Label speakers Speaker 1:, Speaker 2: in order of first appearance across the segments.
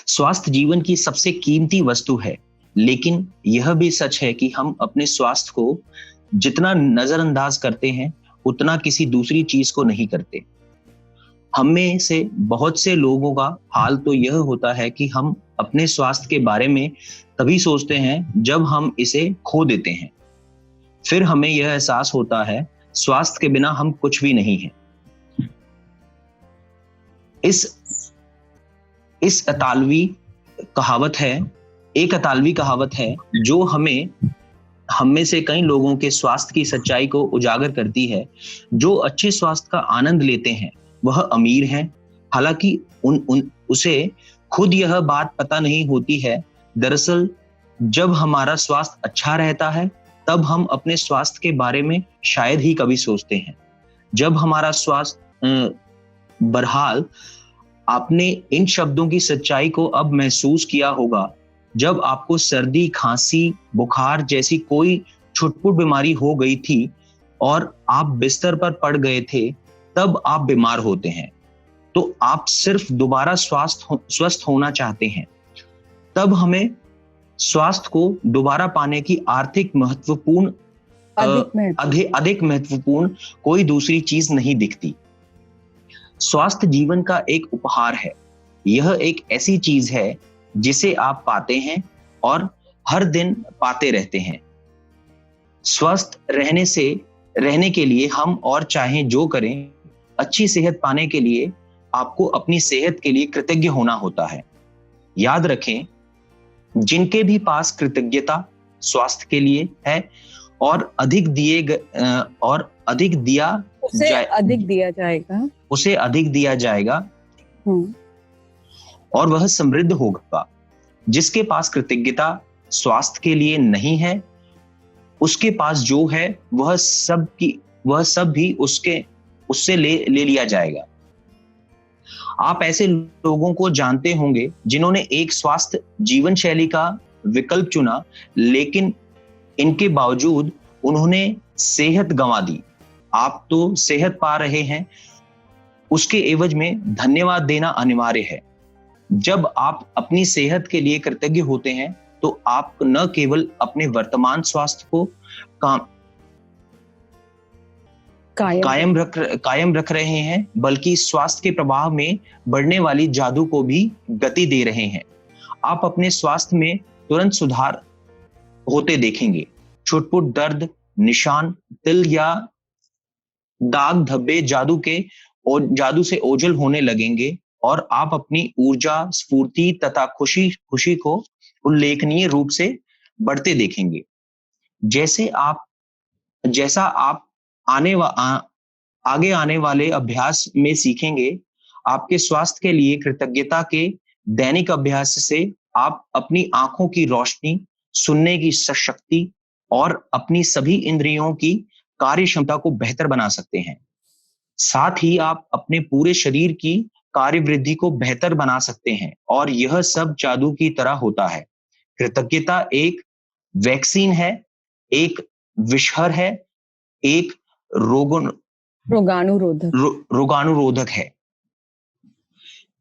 Speaker 1: स्वास्थ्य जीवन की सबसे कीमती वस्तु है, लेकिन यह भी सच है कि हम अपने स्वास्थ्य को जितना नजरअंदाज करते हैं, उतना किसी दूसरी चीज को नहीं करते। हम में से बहुत से लोगों का हाल तो यह होता है कि हम अपने स्वास्थ्य के बारे में तभी सोचते हैं जब हम इसे खो देते हैं। फिर हमें यह एहसास होता है, स्वास्थ्य के बिना हम कुछ भी नहीं हैं। इस अतालवी कहावत है, एक अतालवी कहावत है जो हम में से कई लोगों के स्वास्थ्य की सच्चाई को उजागर करती है। जो अच्छे स्वास्थ्य का आनंद लेते हैं वह अमीर हैं, हालांकि उसे खुद यह बात पता नहीं होती है। दरअसल जब हमारा स्वास्थ्य अच्छा रहता है, तब हम अपने स्वास्थ्य के बारे में शायद ही कभी सोचते हैं। जब हमारा स्वास्थ्य बहरहाल, आपने इन शब्दों की सच्चाई को अब महसूस किया होगा। जब आपको सर्दी, खांसी, बुखार जैसी कोई छुटपुट बीमारी हो गई थी और आप बिस्तर पर पड़ गए थे, तब आप बीमार होते हैं, तो आप सिर्फ दोबारा स्वस्थ होना चाहते हैं। तब हमें स्वास्थ्य को दोबारा पाने की अधिक महत्वपूर्ण कोई दूसरी चीज नहीं दिखती। स्वास्थ्य जीवन का एक उपहार है। यह एक ऐसी चीज है जिसे आप पाते हैं और हर दिन पाते रहते हैं। स्वस्थ रहने के लिए हम और चाहें जो करें, अच्छी सेहत पाने के लिए आपको अपनी सेहत के लिए कृतज्ञ होना होता है। याद रखें, जिनके भी पास कृतज्ञता स्वास्थ्य के लिए है और अधिक दिया जाएगा और वह समृद्ध होगा। जिसके पास कृतज्ञता स्वास्थ्य के लिए नहीं है, उसके पास जो है वह सब भी उससे ले लिया जाएगा। आप ऐसे लोगों को जानते होंगे जिन्होंने एक स्वास्थ्य जीवन शैली का विकल्प चुना, लेकिन इनके बावजूद उन्होंने सेहत गंवा दी। आप तो सेहत पा रहे हैं, उसके एवज में धन्यवाद देना अनिवार्य है। जब आप अपनी सेहत के लिए कृतज्ञ होते हैं, तो आप न केवल अपने वर्तमान स्वास्थ्य को कायम रख रहे हैं, बल्कि स्वास्थ्य के प्रभाव में बढ़ने वाली जादू को भी गति दे रहे हैं। आप अपने स्वास्थ्य में तुरंत सुधार होते देखेंगे। छुटपुट दर्द, निशान, तिल या दाग धब्बे जादू से ओझल होने लगेंगे और आप अपनी ऊर्जा, स्फूर्ति तथा खुशी को उल्लेखनीय रूप से बढ़ते देखेंगे। जैसा आप आगे आने वाले अभ्यास में सीखेंगे, आपके स्वास्थ्य के लिए कृतज्ञता के दैनिक अभ्यास से आप अपनी आंखों की रोशनी, सुनने की शक्ति और अपनी सभी इंद्रियों की कार्य क्षमता को बेहतर बना सकते हैं। साथ ही आप अपने पूरे शरीर की कार्य वृद्धि को बेहतर बना सकते हैं, और यह सब जादू की तरह होता है। कृतज्ञता एक वैक्सीन है, एक विषहर है, एक रोगाणुरोधक है।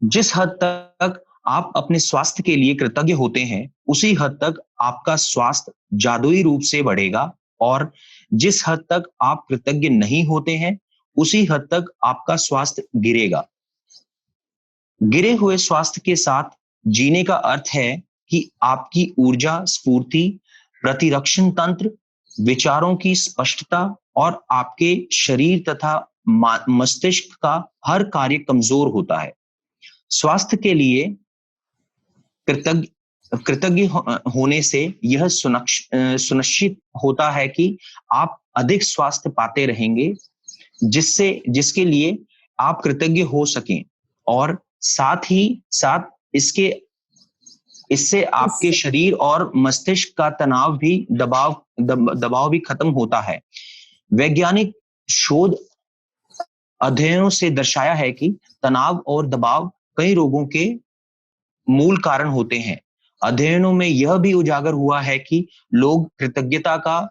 Speaker 1: जिस हद तक आप अपने स्वास्थ्य के लिए कृतज्ञ होते हैं, उसी हद तक आपका स्वास्थ्य जादुई रूप से बढ़ेगा, और जिस हद तक आप कृतज्ञ नहीं होते हैं, उसी हद तक आपका स्वास्थ्य गिरेगा। गिरे हुए स्वास्थ्य के साथ जीने का अर्थ है कि आपकी ऊर्जा, स्फूर्ति, प्रतिरक्षण तंत्र, विचारों की स्पष्टता और आपके शरीर तथा मस्तिष्क का हर कार्य कमजोर होता है। स्वास्थ्य के लिए कृतज्ञ होने से यह सुनिश्चित होता है कि आप अधिक स्वास्थ्य पाते रहेंगे, जिसके लिए आप कृतज्ञ हो सकें, और साथ ही साथ इससे आपके शरीर और मस्तिष्क का दबाव भी खत्म होता है। वैज्ञानिक शोध अध्ययनों से दर्शाया है कि तनाव और दबाव कई रोगों के मूल कारण होते हैं। अध्ययनों में यह भी उजागर हुआ है कि लोग कृतज्ञता का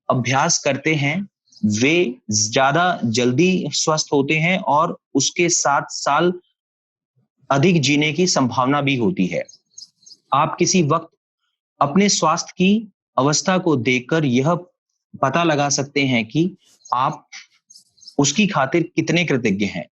Speaker 1: अभ्यास करते हैं, वे ज्यादा जल्दी स्वस्थ होते हैं और उसके 7 साल अधिक जीने की संभावना भी होती है। आप किसी वक्त अपने स्वास्थ्य की अवस्था को देखकर यह पता लगा सकते हैं कि आप उसकी खातिर कितने कृतज्ञ हैं।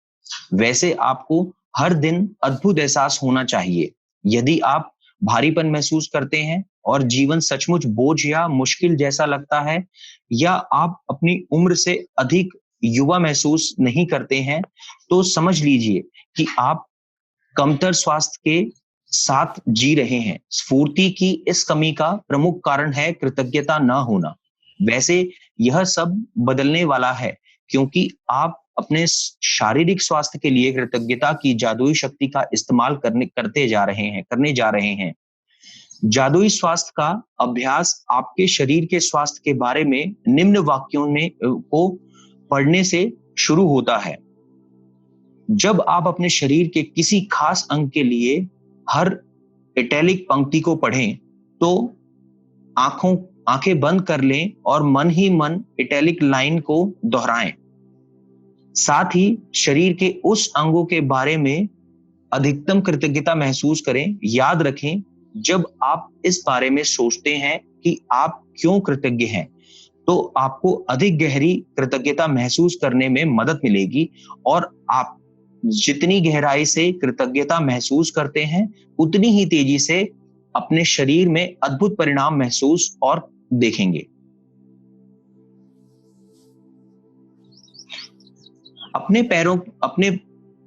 Speaker 1: वैसे आपको हर दिन अद्भुत एहसास होना चाहिए। यदि आप भारीपन महसूस करते हैं और जीवन सचमुच बोझ या मुश्किल जैसा लगता है, या आप अपनी उम्र से अधिक युवा महसूस नहीं करते हैं, तो समझ लीजिए कि आप कमतर स्वास्थ्य के साथ जी रहे हैं। स्फूर्ति की इस कमी का प्रमुख कारण है कृतज्ञता न होना। वैसे यह सब बदलने वाला है, क्योंकि आप अपने शारीरिक स्वास्थ्य के लिए कृतज्ञता की जादुई शक्ति का इस्तेमाल करने जा रहे हैं। जादुई स्वास्थ्य का अभ्यास आपके शरीर के स्वास्थ्य के बारे में निम्न वाक्यों में को पढ़ने से शुरू होता है। जब आप अपने शरीर के किसी खास अंग के लिए हर इटैलिक पंक्ति को पढ़ें, तो आंखें बंद कर लें और मन ही मन इटैलिक लाइन को दोहराएं। साथ ही शरीर के उस अंगों के बारे में अधिकतम कृतज्ञता महसूस करें। याद रखें, जब आप इस बारे में सोचते हैं कि आप क्यों कृतज्ञ हैं, तो आपको अधिक गहरी कृतज्ञता महसूस करने में मदद मिलेगी, और आप जितनी गहराई से कृतज्ञता महसूस करते हैं, उतनी ही तेजी से अपने शरीर में अद्भुत परिणाम महसूस और देखेंगे। अपने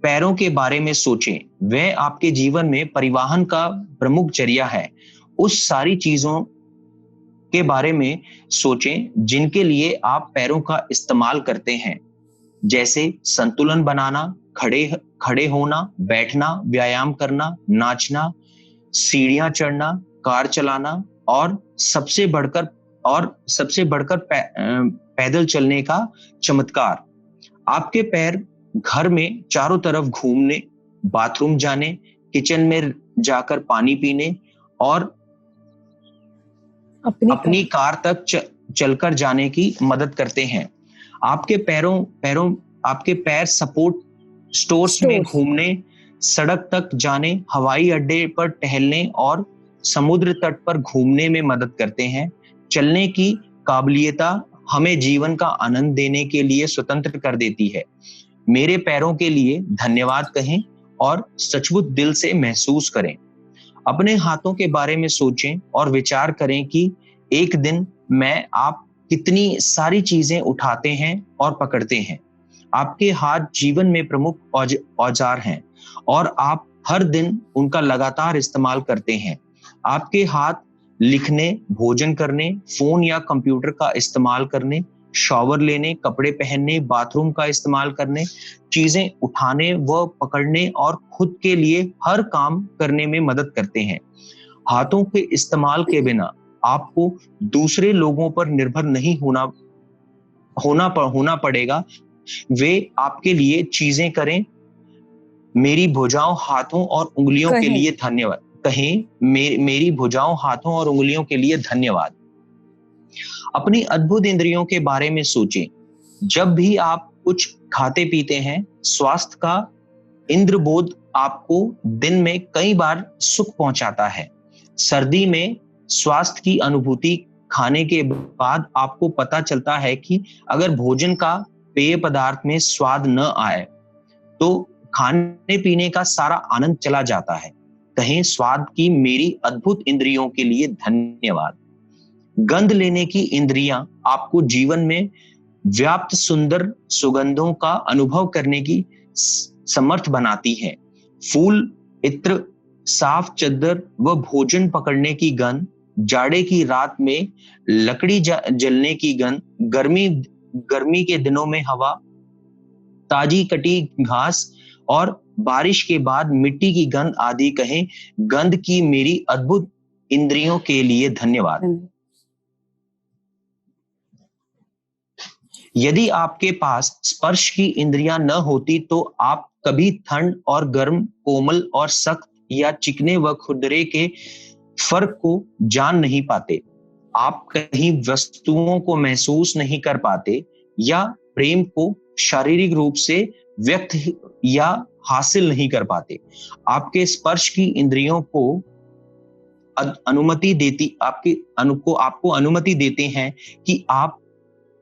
Speaker 1: पैरों के बारे में सोचें। वह आपके जीवन में परिवहन का प्रमुख जरिया है। उस सारी चीजों के बारे में सोचें जिनके लिए आप पैरों का इस्तेमाल करते हैं, जैसे संतुलन बनाना, खड़े होना, बैठना, व्यायाम करना, नाचना, सीढ़ियां चढ़ना, कार चलाना, और सबसे बढ़कर पैदल चलने का चमत्कार। आपके पैर घर में चारों तरफ घूमने, बाथरूम जाने, किचन में जाकर पानी पीने और अपनी कार तक चलकर जाने की मदद करते हैं। आपके पैर सपोर्ट स्टोर्स में घूमने, सड़क तक जाने, हवाई अड्डे पर टहलने और समुद्र तट पर घूमने में मदद करते हैं। चलने की काबिलियत हमें जीवन का आनंद देने के लिए स्वतंत्र कर देती है। मेरे पैरों के लिए धन्यवाद कहें और सचमुच दिल से महसूस करें। अपने हाथों के बारे में सोचें और विचार करें कि एक दिन में आप कितनी सारी चीजें उठाते हैं और पकड़ते हैं। आपके हाथ जीवन में प्रमुख औजार हैं और आप हर दिन उनका लगातार इस्तेमाल करते हैं। आपके हाथ लिखने, भोजन करने, फोन या कंप्यूटर का इस्तेमाल करने, शॉवर लेने, कपड़े पहनने, बाथरूम का इस्तेमाल करने, चीजें उठाने व पकड़ने और खुद के लिए हर काम करने में मदद करते हैं। हाथों के इस्तेमाल के बिना आपको दूसरे लोगों पर निर्भर नहीं होना पड़ेगा। वे आपके लिए चीजें करें। मेरी भुजाओं, हाथों और उंगलियों के लिए धन्यवाद कहें। मेरी भुजाओं, हाथों और उंगलियों के लिए धन्यवाद। अपनी अद्भुत इंद्रियों के बारे में सोचें। जब भी आप कुछ खाते पीते हैं, स्वास्थ्य का इंद्रबोध आपको दिन में कई बार सुख पहुंचाता है। सर्दी में स्वास्थ्य की अनुभूति खाने के बाद आपको पता चलता है कि अगर भोजन का पेय पदार्थ में स्वाद न आए, तो खाने पीने का सारा आनंद चला जाता है। कहें, स्वाद की मेरी अद्भुत इंद्रियों के लिए धन्यवाद। गंध लेने की इंद्रियां आपको जीवन में व्याप्त सुंदर सुगंधों का अनुभव करने की समर्थ बनाती है। फूल, इत्र, साफ चादर व भोजन पकड़ने की गंध, जाड़े की रात में लकड़ी जलने की गंध, गर्मी के दिनों में हवा, ताजी कटी घास और बारिश के बाद मिट्टी की गंध आदि। कहें, गंध की मेरी अद्भुत इंद्रियों के लिए धन्यवाद। यदि आपके पास स्पर्श की इंद्रियां न होती, तो आप कभी ठंड और गर्म, कोमल और सख्त या चिकने व खुरदरे के फर्क को जान नहीं पाते। आप कहीं वस्तुओं को महसूस नहीं कर पाते या प्रेम को शारीरिक रूप से व्यक्त या हासिल नहीं कर पाते। आपके स्पर्श की इंद्रियों को अनुमति देती आपको अनुमति देते हैं कि आप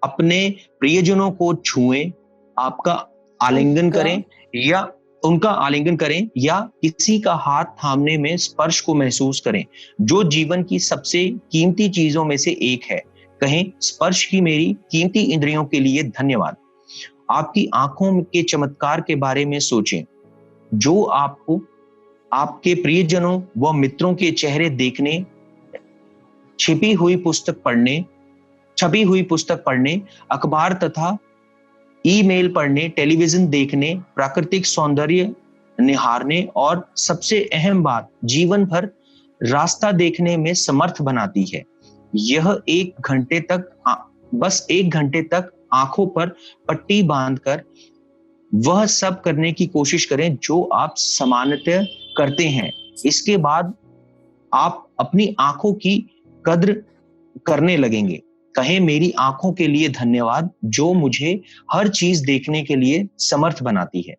Speaker 1: अपने प्रियजनों को छुएं, आपका आलिंगन करें या उनका आलिंगन करें या किसी का हाथ थामने में स्पर्श को महसूस करें, जो जीवन की सबसे कीमती चीजों में से एक है। कहें, स्पर्श की मेरी कीमती इंद्रियों के लिए धन्यवाद। आपकी आंखों के चमत्कार के बारे में सोचें, जो आपको आपके प्रियजनों व मित्रों के चेहरे देखने, छपी हुई पुस्तक पढ़ने, अखबार तथा ईमेल पढ़ने, टेलीविजन देखने, प्राकृतिक सौंदर्य निहारने और सबसे अहम बात, जीवन भर रास्ता देखने में समर्थ बनाती है। यह बस एक घंटे तक आंखों पर पट्टी बांधकर वह सब करने की कोशिश करें जो आप सामान्यतः करते हैं। इसके बाद आप अपनी आंखों की कद्र करने लगेंगे। कहें, मेरी आंखों के लिए धन्यवाद जो मुझे हर चीज देखने के लिए समर्थ बनाती है।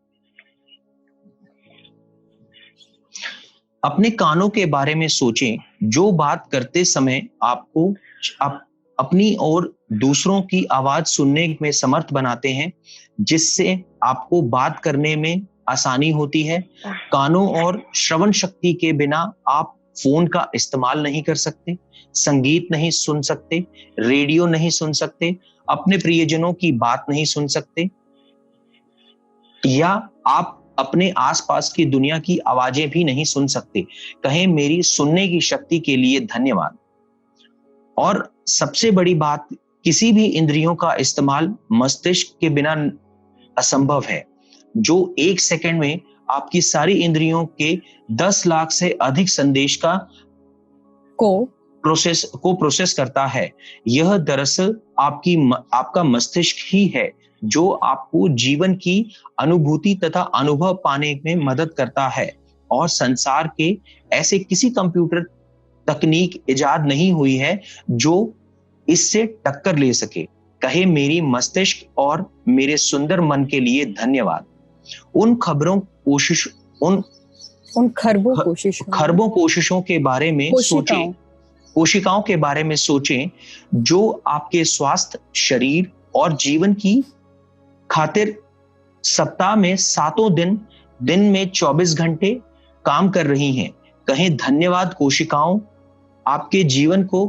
Speaker 1: अपने कानों के बारे में सोचें, जो बात करते समय आपको अपनी और दूसरों की आवाज सुनने में समर्थ बनाते हैं, जिससे आपको बात करने में आसानी होती है। कानों और श्रवण शक्ति के बिना आप फोन का इस्तेमाल नहीं कर सकते, संगीत नहीं सुन सकते, रेडियो नहीं सुन सकते, अपने प्रियजनों की बात नहीं सुन सकते, या आप अपने आसपास की दुनिया की आवाजें भी नहीं सुन सकते। कहें, मेरी सुनने की शक्ति के लिए धन्यवाद। और सबसे बड़ी बात, किसी भी इंद्रियों का इस्तेमाल मस्तिष्क के बिना असंभव है, जो एक सेकंड में आपकी सारी इंद्रियों के 10 लाख से अधिक संदेश को प्रोसेस करता है। यह दरअसल आपका मस्तिष्क ही है जो आपको जीवन की अनुभूति तथा अनुभव पाने में मदद करता है, और संसार के ऐसे किसी कंप्यूटर तकनीक इजाद नहीं हुई है जो इससे टक्कर ले सके। कहे, मेरी मस्तिष्क और मेरे सुंदर मन के लिए धन्यवाद। उन खरबों कोशिशों के बारे में सोचें, कोशिकाओं के बारे में सोचें जो आपके स्वास्थ्य, शरीर और जीवन की खातिर सप्ताह में 7 दिन में 24 घंटे काम कर रही हैं। कहें, धन्यवाद कोशिकाओं, आपके जीवन को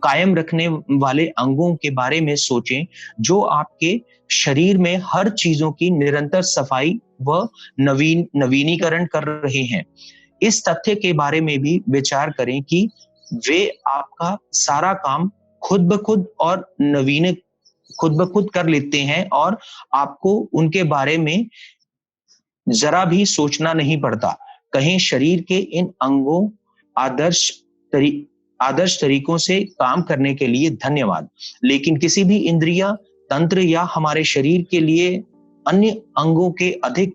Speaker 1: कायम रखने वाले अंगों के बारे में सोचें जो आपके शरीर में हर चीजों की निरंतर सफाई व नवीनीकरण कर रहे हैं। इस तथ्य के बारे में भी विचार करें कि वे आपका सारा काम खुद ब खुद कर लेते हैं और आपको उनके बारे में जरा भी सोचना नहीं पड़ता। कहें, शरीर के इन अंगों आदर्श तरीकों से काम करने के लिए धन्यवाद। लेकिन किसी भी इंद्रिया तंत्र या हमारे शरीर के लिए अन्य अंगों के अधिक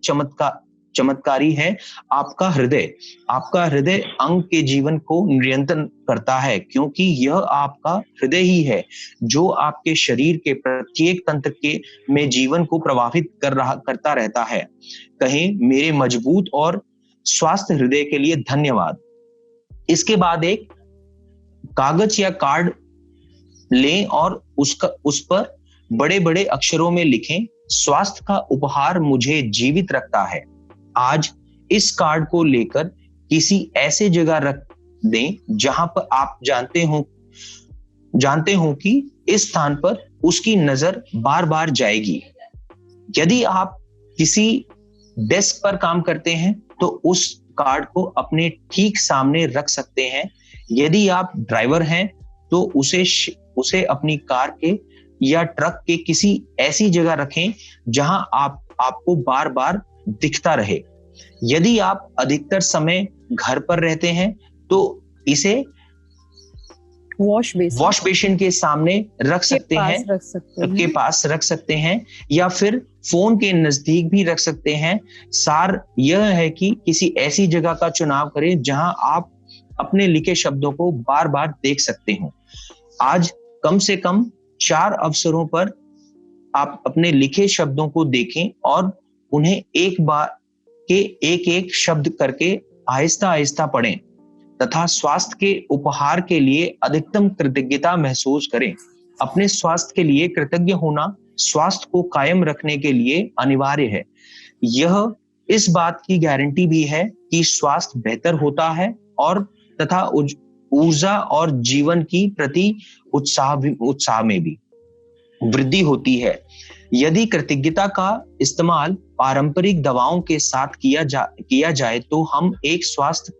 Speaker 1: चमत्कारी है आपका हृदय। आपका हृदय अंग के जीवन को नियंत्रण करता है, क्योंकि यह आपका हृदय ही है जो आपके शरीर के प्रत्येक तंत्र में जीवन को प्रभावित करता रहता है। कहें, मेरे मजबूत और स्वस्थ हृदय के लिए धन्यवाद। इसके बाद एक कागज या कार्ड लें और उस पर बड़े बड़े अक्षरों में लिखें, स्वास्थ्य का उपहार मुझे जीवित रखता है। आज इस कार्ड को लेकर किसी ऐसे जगह रख दें जहां पर आप जानते हो कि इस स्थान पर उसकी नजर बार बार जाएगी। यदि आप किसी डेस्क पर काम करते हैं तो उस कार्ड को अपने ठीक सामने रख सकते हैं। यदि आप ड्राइवर हैं तो उसे अपनी कार के या ट्रक के किसी ऐसी जगह रखें जहां आपको बार बार दिखता रहे। यदि आप अधिकतर समय घर पर रहते हैं तो इसे वॉश बेसिन के सामने रख सकते हैं या फिर फोन के नजदीक भी रख सकते हैं। सार यह है कि किसी ऐसी जगह का चुनाव करें जहां आप अपने लिखे शब्दों को बार बार देख सकते हो। आज कम से कम 4 अवसरों पर आप अपने लिखे शब्दों को देखें और उन्हें एक बार के एक एक शब्द करके आहिस्ता आहिस्ता पढ़ें तथा स्वास्थ्य के उपहार के लिए अधिकतम कृतज्ञता महसूस करें। अपने स्वास्थ्य के लिए कृतज्ञ होना स्वास्थ्य को कायम रखने के लिए अनिवार्य है। यह इस बात की गारंटी भी है कि स्वास्थ्य बेहतर होता है और तथा ऊर्जा और जीवन की प्रति उत्साह में भी वृद्धि होती है। यदि कृतज्ञता का इस्तेमाल पारंपरिक दवाओं के साथ किया जाए तो हम एक स्वास्थ्य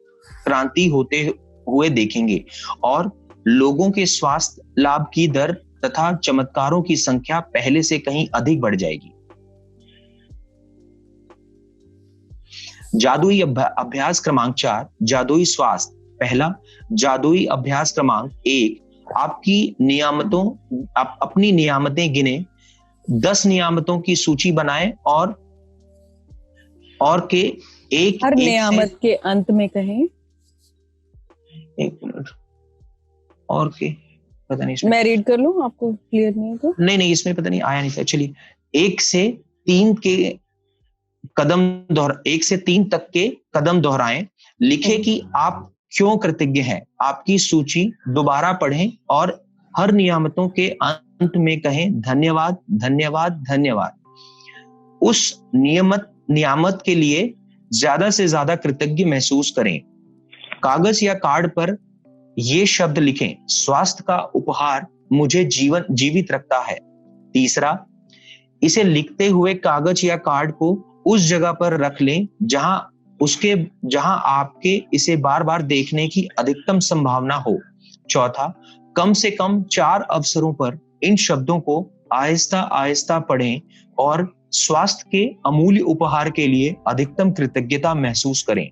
Speaker 1: क्रांति होते हुए देखेंगे और लोगों के स्वास्थ्य लाभ की दर तथा चमत्कारों की संख्या पहले से कहीं अधिक बढ़ जाएगी। जादुई अभ्यास क्रमांक 4, जादुई स्वास्थ्य। पहला, जादुई अभ्यास क्रमांक 1, आप अपनी नियामतें गिने। 10 नियामतों की सूची बनाएं और के एक
Speaker 2: हर नियामत के अंत में कहें।
Speaker 1: एक मिनट, और के पता नहीं,
Speaker 2: मैं रीड कर लूं, आपको क्लियर नहीं है तो?
Speaker 1: नहीं, इसमें पता नहीं आया नहीं था। चलिए 1 से 3 तक के कदम दोहराएं। लिखें कि आप क्यों कृतज्ञ हैं। आपकी सूची दोबारा पढ़ें और हर नियामतों के अंत में कहें धन्यवाद, धन्यवाद, धन्यवाद। उस नियामत के लिए ज्यादा से ज्यादा कृतज्ञ महसूस करें। कागज या कार्ड पर ये शब्द लिखें, स्वास्थ्य का उपहार मुझे जीवित रखता है। तीसरा, इसे लिखते हुए कागज या कार्ड को उस जगह पर रख लें जहां आपके इसे बार बार देखने की अधिकतम संभावना हो। चौथा, कम से कम 4 अवसरों पर इन शब्दों को आहिस्ता आहिस्ता पढ़ें और स्वास्थ्य के अमूल्य उपहार के लिए अधिकतम कृतज्ञता महसूस करें।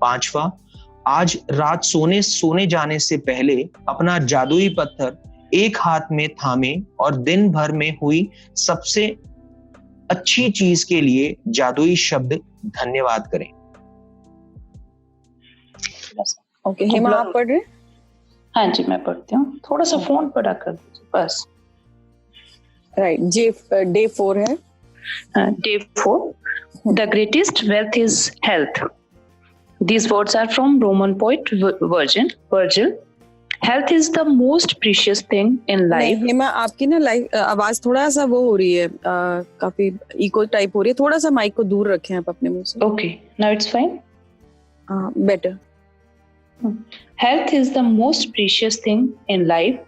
Speaker 1: पांचवा, आज रात सोने जाने से पहले अपना जादुई पत्थर एक हाथ में थामे और दिन भर में हुई सबसे अच्छी चीज के लिए जादुई शब्द धन्यवाद करें।
Speaker 2: ओके, हेमा आप पढ़ रहे?
Speaker 3: हाँ जी, मैं पढ़ती हूँ। थोड़ा सा फोन पढ़ा कर दीजिए बस।
Speaker 2: राइट, डे 4 है।
Speaker 3: Day 4, the greatest wealth is health. These words are from Roman poet Virgil. Health is the most precious thing in life.
Speaker 2: Hema, आपकी ना आवाज थोड़ा सा वो हो रही है, काफी इको टाइप हो रही है। थोड़ा सा माइक को दूर रखें आप अपने मुंह से।
Speaker 3: Okay, now it's fine.
Speaker 2: Better.
Speaker 3: Health is the most precious thing in life,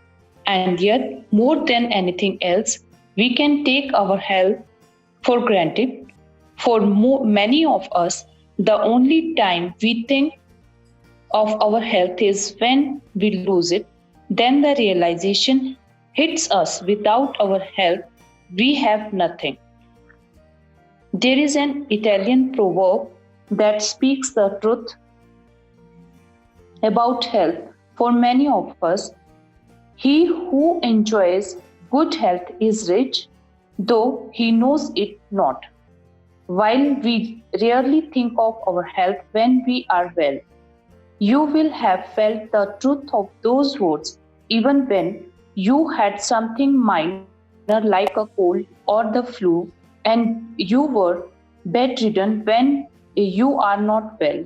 Speaker 3: and yet more than anything else, we can take our health for granted. For many of us, the only time we think of our health is when we lose it. Then the realization hits us: without our health, we have nothing. There is an Italian proverb that speaks the truth about health. For many of us, he who enjoys good health is rich, though he knows it not. While we rarely think of our health when we are well, you will have felt the truth of those words even when you had something minor like a cold or the flu, and you were bedridden when you are not well.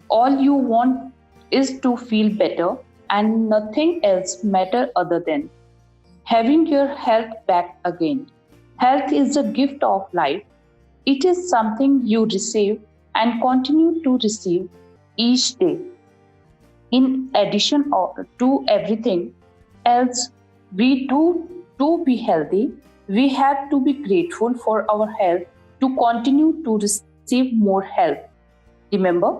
Speaker 3: All you want is to feel better, and nothing else matters other than having your health back again. Health is a gift of life. It is something you receive and continue to receive each day. In addition to everything else we do to be healthy, we have to be grateful for our health to continue to receive more health. Remember,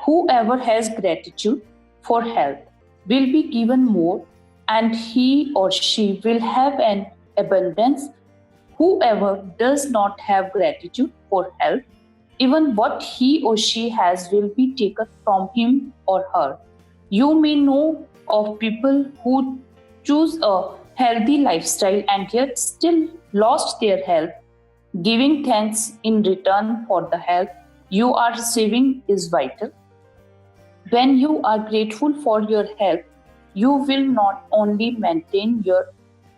Speaker 3: whoever has gratitude for health will be given more, and he or she will have an abundance. Whoever does not have gratitude for health, even what he or she has will be taken from him or her. You may know of people who choose a healthy lifestyle and yet still lost their health. Giving thanks in return for the health you are receiving is vital. When you are grateful for your health, you will not only maintain your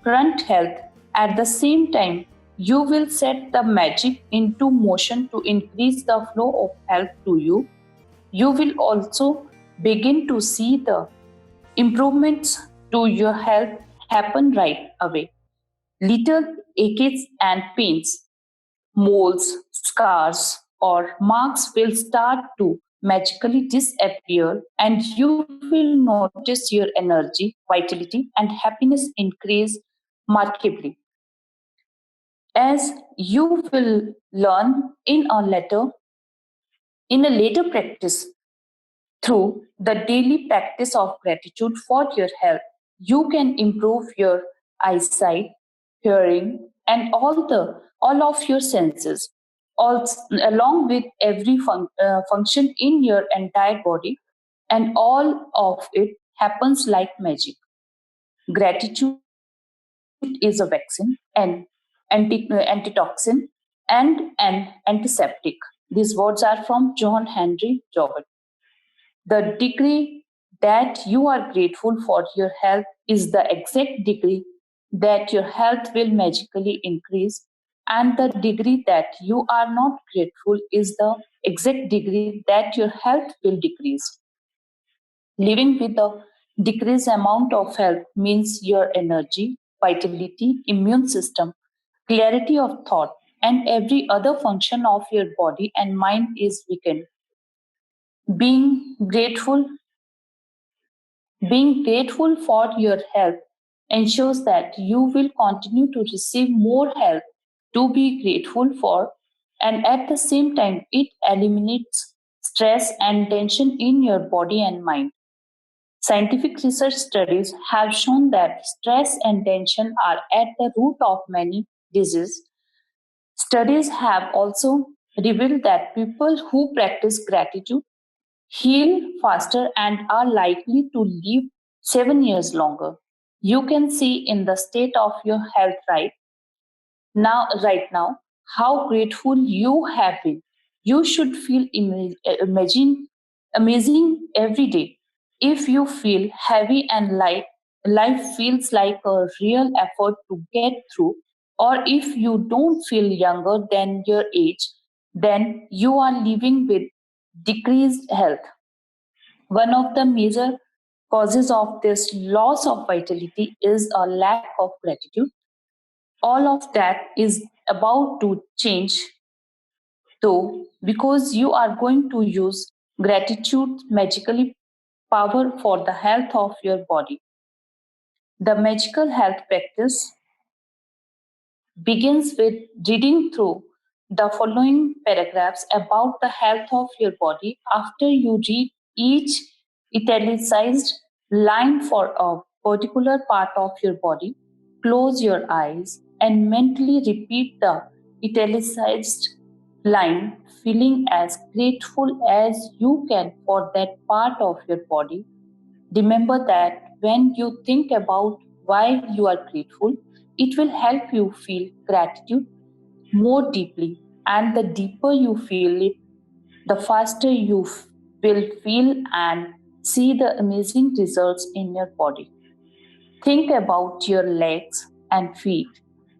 Speaker 3: current health At the same time, you will set the magic into motion to increase the flow of health to you. You will also begin to see the improvements to your health happen right away. Little aches and pains, moles, scars, or marks will start to magically disappear, and you will notice your energy, vitality, and happiness increase markedly. As you will learn in a later practice through the daily practice of gratitude for your health, you can improve your eyesight, hearing, and all of your senses, all, along with every function in your entire body, and all of it happens like magic. Gratitude is a vaccine, antitoxin, and an antiseptic. These words are from John Henry Jobert. The degree that you are grateful for your health is the exact degree that your health will magically increase, and the degree that you are not grateful is the exact degree that your health will decrease. Living with a decreased amount of health means your energy, vitality, immune system, clarity of thought, and every other function of your body and mind is weakened. Being grateful Being grateful for your health ensures that you will continue to receive more health to be grateful for, and at the same time, it eliminates stress and tension in your body and mind. Scientific research studies have shown that stress and tension are at the root of many diseases. Studies have also revealed that people who practice gratitude heal faster and are likely to live 7 years longer. You can see in the state of your health right now, how grateful you have been. You should feel amazing every day. If you feel heavy and life feels like a real effort to get through, or if you don't feel younger than your age, then you are living with decreased health. One of the major causes of this loss of vitality is a lack of gratitude. All of that is about to change, though, because you are going to use gratitude magically power for the health of your body. The magical health practice begins with reading through the following paragraphs about the health of your body. After you read each italicized line for a particular part of your body, close your eyes and mentally repeat the italicized line, feeling as grateful as you can for that part of your body. Remember that when you think about why you are grateful, it will help you feel gratitude more deeply. And the deeper you feel it, the faster you will feel and see the amazing results in your body. Think about your legs and feet.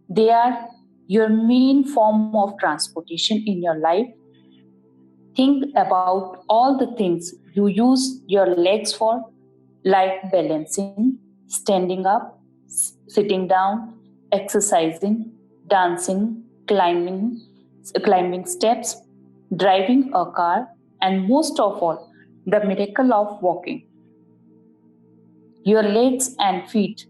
Speaker 3: They are your main form of transportation in your life. Think about all the things you use your legs for, like balancing, standing up, sitting down, exercising, dancing, climbing steps, driving a car, and most of all, the miracle of walking. Your legs and feet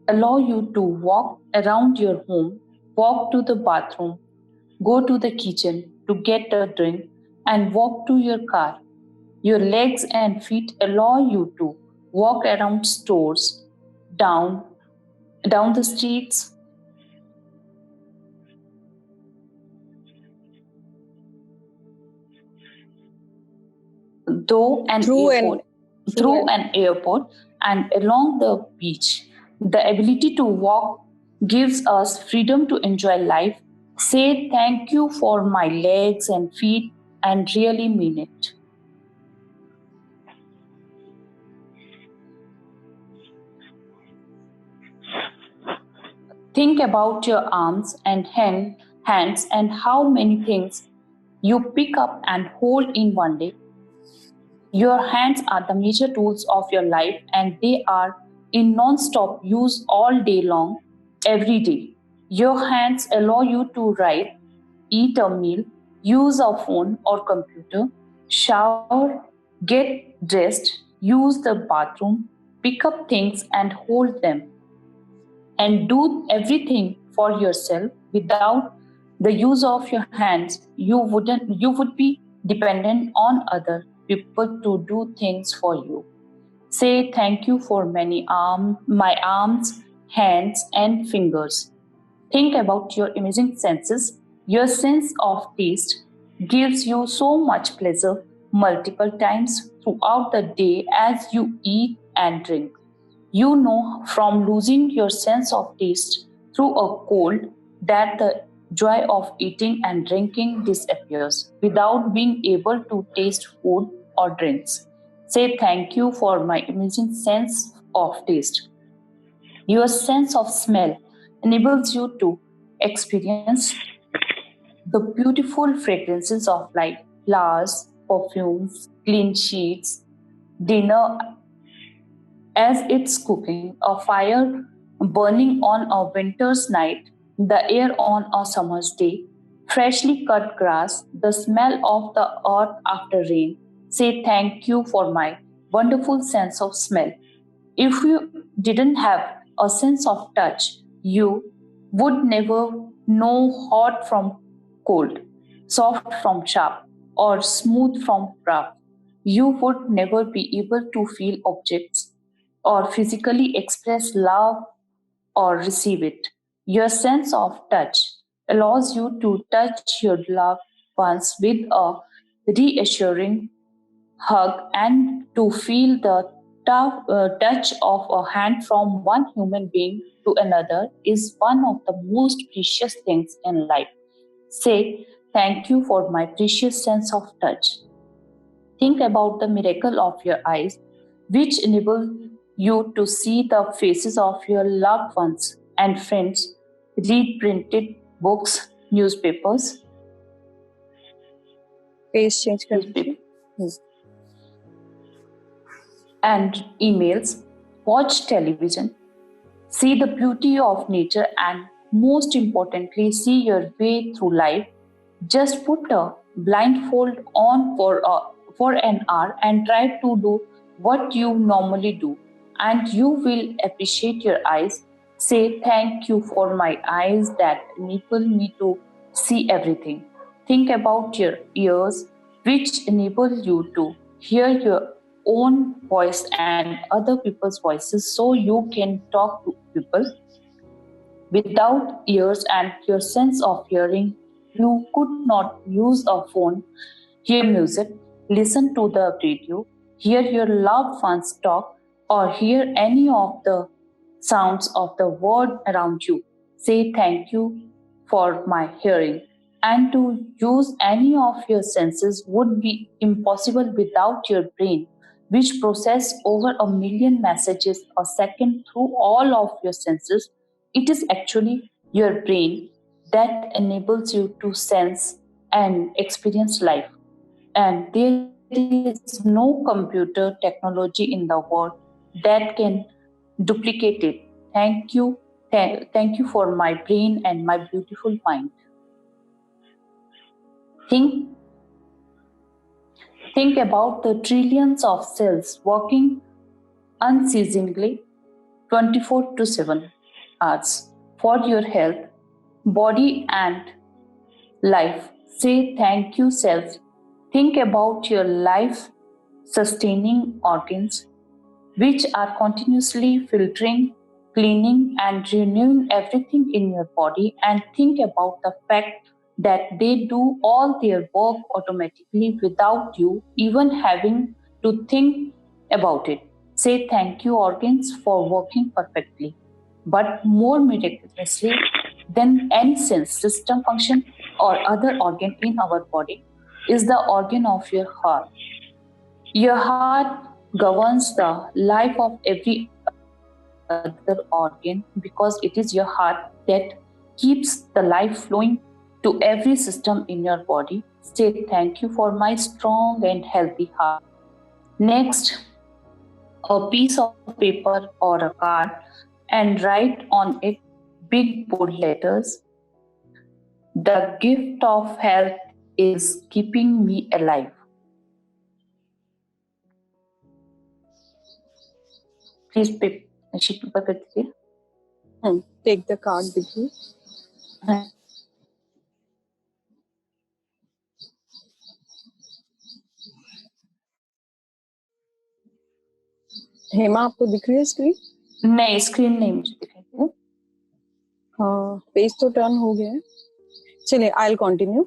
Speaker 3: allow you to walk around your home, walk to the bathroom, go to the kitchen to get a drink, and walk to your car. Your legs and feet allow you to walk around stores, down down the streets, though an
Speaker 2: Through
Speaker 3: airport, through an airport, and along the beach. The ability to walk gives us freedom to enjoy life. Say thank you for my legs and feet and really mean it. Think about your arms and hands and how many things you pick up and hold in one day. Your hands are the major tools of your life and they are in non-stop use all day long, every day. Your hands allow you to write, eat a meal, use a phone or computer, shower, get dressed, use the bathroom, pick up things and hold them, and do everything for yourself. Without the use of your hands, you would be dependent on other people to do things for you. Say thank you for my arms, hands and fingers. Think about your amazing senses. Your sense of taste gives you so much pleasure multiple times throughout the day as you eat and drink. You know from losing your sense of taste through a cold that the joy of eating and drinking disappears without being able to taste food or drinks. Say thank you for my amazing sense of taste. Your sense of smell enables you to experience the beautiful fragrances of life, flowers, perfumes, clean sheets, dinner as it's cooking, a fire burning on a winter's night, the air on a summer's day, freshly cut grass, the smell of the earth after rain. Say thank you for my wonderful sense of smell. If you didn't have a sense of touch, you would never know hot from cold, soft from sharp, or smooth from rough. You would never be able to feel objects or physically express love or receive it. Your sense of touch allows you to touch your loved ones with a reassuring hug and to feel the touch of a hand from one human being to another is one of the most precious things in life. Say, thank you for my precious sense of touch. Think about the miracle of your eyes, which enable you to see the faces of your loved ones and friends, read printed books, newspapers,
Speaker 2: Face change कर दीजिए.
Speaker 3: and emails, watch television, see the beauty of nature, and most importantly, see your way through life. Just put a blindfold on for an hour and try to do what you normally do, and you will appreciate your eyes. Say thank you for my eyes that enable me to see everything. Think about your ears, which enable you to hear your own voice and other people's voices so you can talk to people. Without ears and your sense of hearing, you could not use a phone, hear music, listen to the radio, hear your loved ones talk, or hear any of the sounds of the world around you. Say thank you for my hearing. And to use any of your senses would be impossible without your brain, which processes over 1 million messages a second through all of your senses. It is actually your brain that enables you to sense and experience life. And there is no computer technology in the world that can duplicate it. Thank you for my brain and my beautiful mind. Think Think about the trillions of cells working unceasingly 24 to 7 hours for your health, body, and life. Say thank you, cells. Think about your life sustaining organs, which are continuously filtering, cleaning, and renewing everything in your body, and think about the fact that they do all their work automatically without you even having to think about it. Say thank you, organs, for working perfectly. But more miraculously than any sense, system, function, or other organ in our body is the organ of your heart. Your heart governs the life of every other organ, because it is your heart that keeps the life flowing to every system in your body. Say thank you for my strong and healthy heart. Next, a piece of paper or a card and write on it big bold letters, the gift of health is keeping me alive. Please sheet paper पे दीजिए.
Speaker 2: Take the card with you. Hema, आपको दिख रही है screen?
Speaker 3: नहीं, screen नहीं मुझे दिखाई दे.
Speaker 2: हाँ, पेज तो टर्न हो गया है. चलिए, I'll continue.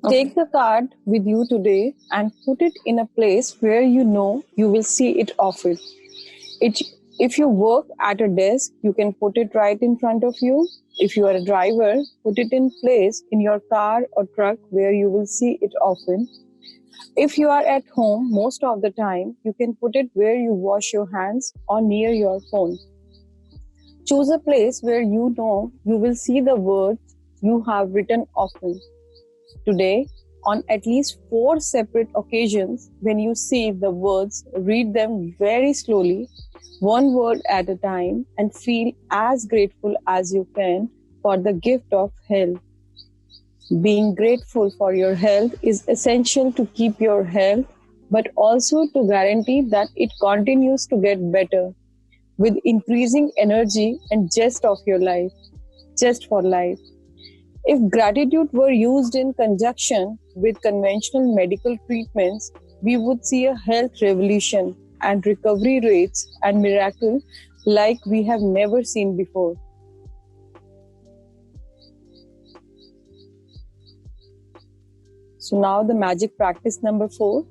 Speaker 2: Take the card with you today and put it in a place where you know you will see it often. If you work at a desk, you can put it right in front of you. If you are a driver, put it in place in your car or truck where you will see it often. If you are at home most of the time, you can put it where you wash your hands or near your phone. Choose a place where you know you will see the words you have written often. Today, on at least 4 separate occasions, when you see the words, read them very slowly, one word at a time, and feel as grateful as you can for the gift of health. Being grateful for your health is essential to keep your health, but also to guarantee that it continues to get better with increasing energy and zest of your life, just for life. If gratitude were used in conjunction with conventional medical treatments, we would see a health revolution and recovery rates and miracles like we have never seen before. So now the magic practice number 4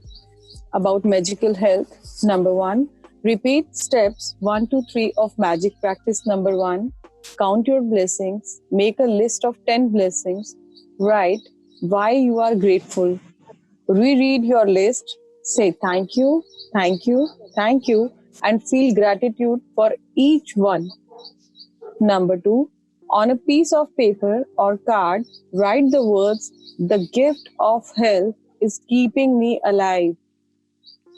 Speaker 2: about magical health. Number 1, repeat steps 1 to 3 of magic practice number 1. Count your blessings, make a list of 10 blessings, write why you are grateful. Reread your list, say thank you, thank you, thank you, and feel gratitude for each one. Number 2, on a piece of paper or card, write the words, the gift of health is keeping me alive.